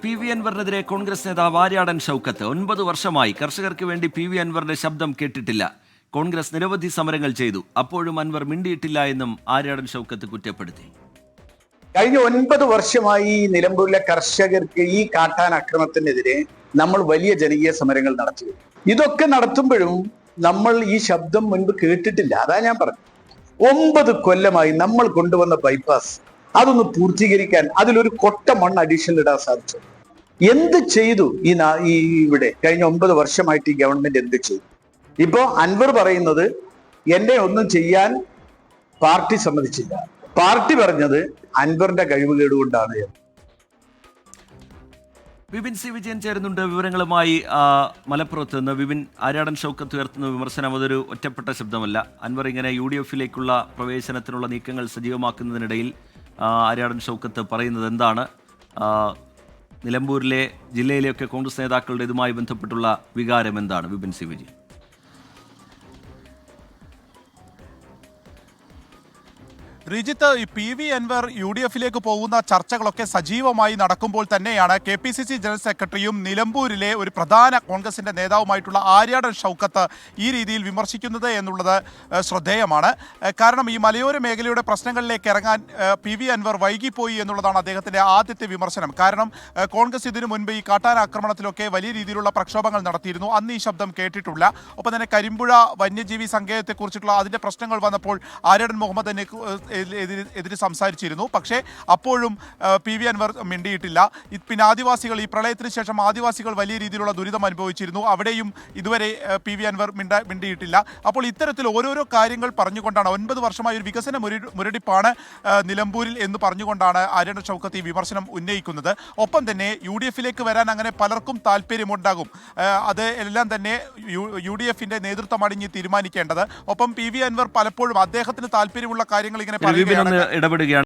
P V അൻവറിനെതിരെ Congress നേതാവ് ആര്യാടൻ ഷൗക്കത്ത് 9 വർഷമായി കർഷകർക്ക് വേണ്ടി പി വി അൻവറിന്റെ ശബ്ദം കേട്ടിട്ടില്ല. കോൺഗ്രസ് നിരവധി സമരങ്ങൾ ചെയ്തു, അപ്പോഴും അൻവർ മിണ്ടിയിട്ടില്ല എന്നും ആര്യാടൻ ഷൗക്കത്ത് കുറ്റപ്പെടുത്തി. കഴിഞ്ഞ 9 വർഷമായി നിലമ്പൂരിലെ കർഷകർക്ക് ഈ കാട്ടാൻ അക്രമത്തിനെതിരെ നമ്മൾ വലിയ ജനകീയ സമരങ്ങൾ നടത്തി. ഇതൊക്കെ നടത്തുമ്പോഴും നമ്മൾ ഈ ശബ്ദം മുൻപ് കേട്ടിട്ടില്ല. അതാ ഞാൻ പറഞ്ഞു, 9 കൊല്ലമായി നമ്മൾ കൊണ്ടുവന്ന ബൈപ്പാസ് അതൊന്ന് പൂർത്തീകരിക്കാൻ അതിലൊരു കൊട്ട മണ്ണ് അഡീഷണൽ ഇടാൻ സാധിച്ചു. എന്ത് ചെയ്തു ഈ ഇവിടെ കഴിഞ്ഞ 9 വർഷമായിട്ട് ഈ ഗവൺമെന്റ് എന്ത് ചെയ്തു? ഇപ്പോ അൻവർ പറയുന്നത് എന്നെ ഒന്നും ചെയ്യാൻ പാർട്ടി സമ്മതിച്ചില്ല. പാർട്ടി പറഞ്ഞത് അൻവറിന്റെ കഴിവുകേട് കൊണ്ടാണ്. വിപിൻ സി വിജയൻ ചേരുന്നുണ്ട് വിവരങ്ങളുമായി. മലപ്പുറത്ത് നിന്ന് വിപിൻ, ആര്യാടൻ ഷൗക്കത്ത് ഉയർത്തുന്ന വിമർശനം അതൊരു ഒറ്റപ്പെട്ട ശബ്ദമല്ല. അൻവർ ഇങ്ങനെ UDF-ലേക്കുള്ള പ്രവേശനത്തിനുള്ള നീക്കങ്ങൾ സജീവമാക്കുന്നതിനിടയിൽ ആര്യാടൻ ഷൗക്കത്ത് പറയുന്നത് എന്താണ്? നിലമ്പൂരിലെ ജില്ലയിലെയൊക്കെ കോൺഗ്രസ് നേതാക്കളുടെ ഇതുമായി ബന്ധപ്പെട്ടുള്ള വികാരം എന്താണ്? വിപിൻ സി വിജയൻ. റിജിത്ത്, ഈ PV അൻവർ UDF-ലേക്ക് പോകുന്ന ചർച്ചകളൊക്കെ സജീവമായി നടക്കുമ്പോൾ തന്നെയാണ് KPCC ജനറൽ സെക്രട്ടറിയും നിലമ്പൂരിലെ ഒരു പ്രധാന കോൺഗ്രസിന്റെ നേതാവുമായിട്ടുള്ള ആര്യാടൻ ഷൗക്കത്ത് ഈ രീതിയിൽ വിമർശിക്കുന്നത് എന്നുള്ളത് ശ്രദ്ധേയമാണ്. കാരണം ഈ മലയോര മേഖലയുടെ പ്രശ്നങ്ങളിലേക്ക് ഇറങ്ങാൻ PV അൻവർ വൈകിപ്പോയി എന്നുള്ളതാണ് അദ്ദേഹത്തിന്റെ ആദ്യത്തെ വിമർശനം. കാരണം കോൺഗ്രസ് ഇതിനു മുൻപ് ഈ കാട്ടാന ആക്രമണത്തിലൊക്കെ വലിയ രീതിയിലുള്ള പ്രക്ഷോഭങ്ങൾ നടത്തിയിരുന്നു. അന്ന് ഈ ശബ്ദം കേട്ടിട്ടില്ല. ഒപ്പം തന്നെ കരിമ്പുഴ വന്യജീവി സങ്കേതത്തെക്കുറിച്ചിട്ടുള്ള അതിന്റെ പ്രശ്നങ്ങൾ വന്നപ്പോൾ ആര്യാടൻ മുഹമ്മദ് എതിരെ സംസാരിച്ചിരുന്നു. പക്ഷേ അപ്പോഴും PV അൻവർ മിണ്ടിയിട്ടില്ല. പിന്നെ ആദിവാസികൾ, ഈ പ്രളയത്തിന് ശേഷം ആദിവാസികൾ വലിയ രീതിയിലുള്ള ദുരിതം അനുഭവിച്ചിരുന്നു. അവിടെയും ഇതുവരെ PV അൻവർ മിണ്ടിയിട്ടില്ല. അപ്പോൾ ഇത്തരത്തിൽ ഓരോരോ കാര്യങ്ങൾ പറഞ്ഞുകൊണ്ടാണ് 9 വർഷമായ ഒരു വികസന മുരടിപ്പാണ് നിലമ്പൂരിൽ എന്ന് പറഞ്ഞുകൊണ്ടാണ് ആര്യാടൻ ഷൗക്കത്ത് ഈ വിമർശനം ഉന്നയിക്കുന്നത്. ഒപ്പം തന്നെ UDF-ലേക്ക് വരാൻ അങ്ങനെ പലർക്കും താല്പര്യമുണ്ടാകും. അത് എല്ലാം തന്നെ UDF-ന്റെ നേതൃത്വമാണ് ഇനി തീരുമാനിക്കേണ്ടത്. ഒപ്പം PV അൻവർ പലപ്പോഴും അദ്ദേഹത്തിന് താല്പര്യമുള്ള കാര്യങ്ങൾ ഇങ്ങനെ ഇടപെടുകയാണ്.